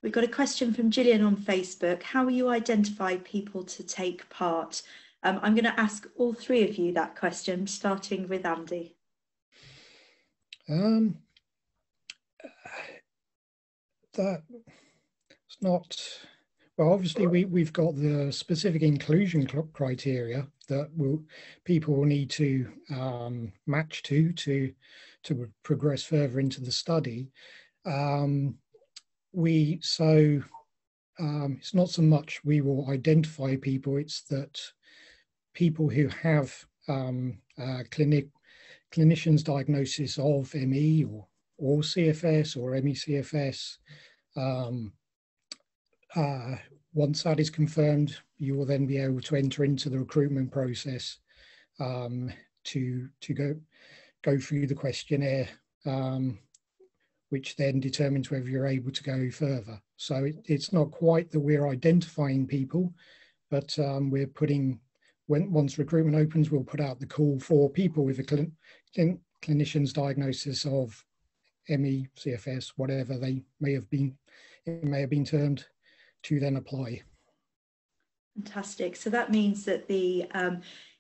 We've got a question from Gillian on Facebook. How will you identify people to take part? I'm going to ask all three of you that question, starting with Andy. That's not, well, obviously we've got the specific inclusion criteria that people will need to match to progress further into the study. It's not so much we will identify people, it's that people who have clinician's diagnosis of ME or CFS or ME/CFS, once that is confirmed, you will then be able to enter into the recruitment process to go through the questionnaire, which then determines whether you're able to go further. So it's not quite that we're identifying people, but we're putting, once recruitment opens, we'll put out the call for people with a clinician's diagnosis of ME, CFS, whatever it may have been termed, to then apply. Fantastic. So that means that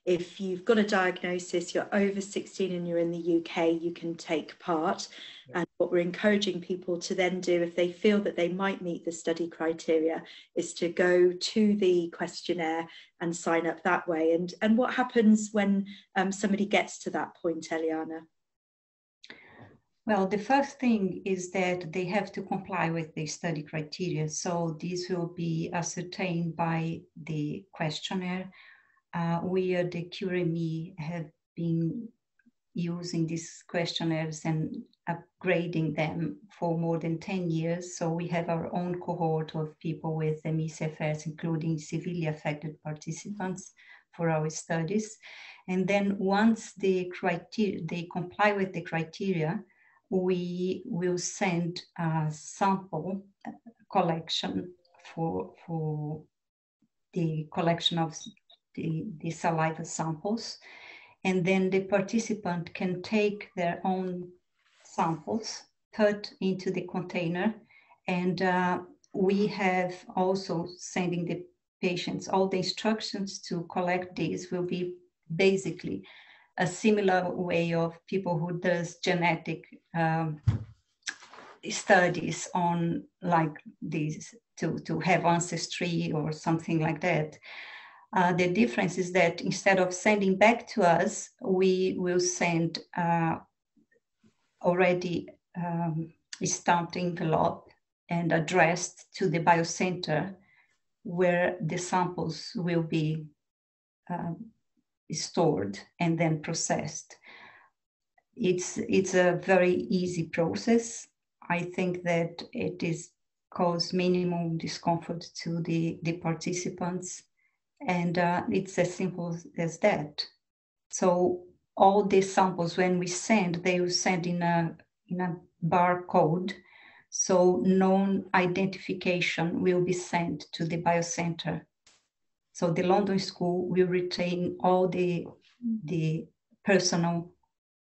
if you've got a diagnosis, you're over 16 and you're in the UK, you can take part. Yeah. And what we're encouraging people to then do, if they feel that they might meet the study criteria, is to go to the questionnaire and sign up that way. And what happens when somebody gets to that point, Eliana? Well, the first thing is that they have to comply with the study criteria. So this will be ascertained by the questionnaire. We at the QRME have been using these questionnaires and upgrading them for more than 10 years. So we have our own cohort of people with ME/CFS, including severely affected participants for our studies. And then once they comply with the criteria, we will send a sample collection for the collection of the saliva samples. And then the participant can take their own samples, put into the container. And we have also sending the patients all the instructions to collect these will be basically a similar way of people who does genetic studies on like these to have ancestry or something like that. The difference is that instead of sending back to us, we will send already stamped envelope and addressed to the biocenter where the samples will be stored and then processed. It's a very easy process. I think that it is cause minimum discomfort to the participants, and it's as simple as that. So all the samples, when we send, they will send in a barcode, so non-identification will be sent to the biocenter. So the London School will retain all the personal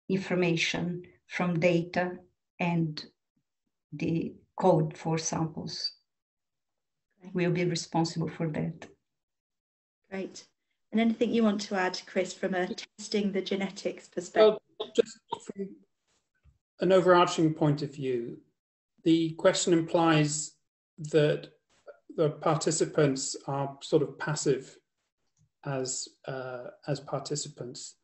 information from data and the code for samples. We'll be responsible for that. Great. And anything you want to add, Chris, from a testing the genetics perspective? Well, just from an overarching point of view, the question implies that the participants are sort of passive as participants.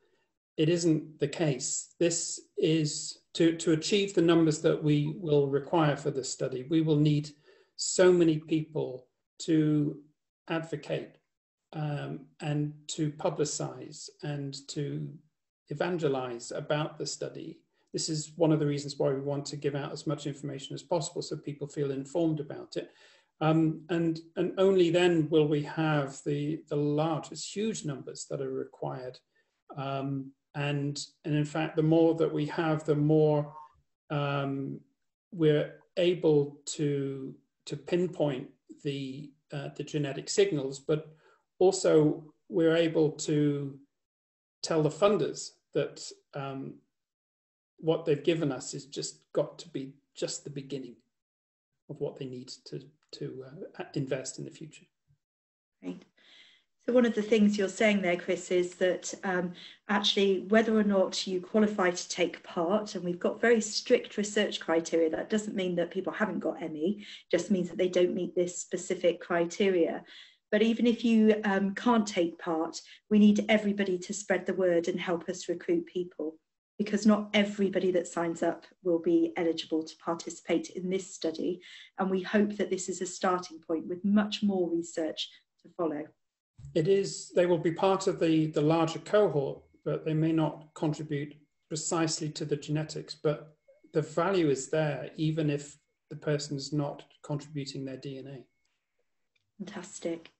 It isn't the case. This is to achieve the numbers that we will require for this study. We will need so many people to advocate and to publicize and to evangelize about the study. This is one of the reasons why we want to give out as much information as possible so people feel informed about it. And only then will we have the largest, huge numbers that are required. And in fact, the more that we have, the more we're able to pinpoint the genetic signals, but also we're able to tell the funders that what they've given us is just got to be just the beginning. of what they need to invest in the future. Right. So one of the things you're saying there, Chris, is that actually whether or not you qualify to take part, and we've got very strict research criteria, that doesn't mean that people haven't got ME, just means that they don't meet this specific criteria. But even if you can't take part, we need everybody to spread the word and help us recruit people, because not everybody that signs up will be eligible to participate in this study. And we hope that this is a starting point with much more research to follow. It is, they will be part of the larger cohort, but they may not contribute precisely to the genetics, but the value is there, even if the person is not contributing their DNA. Fantastic.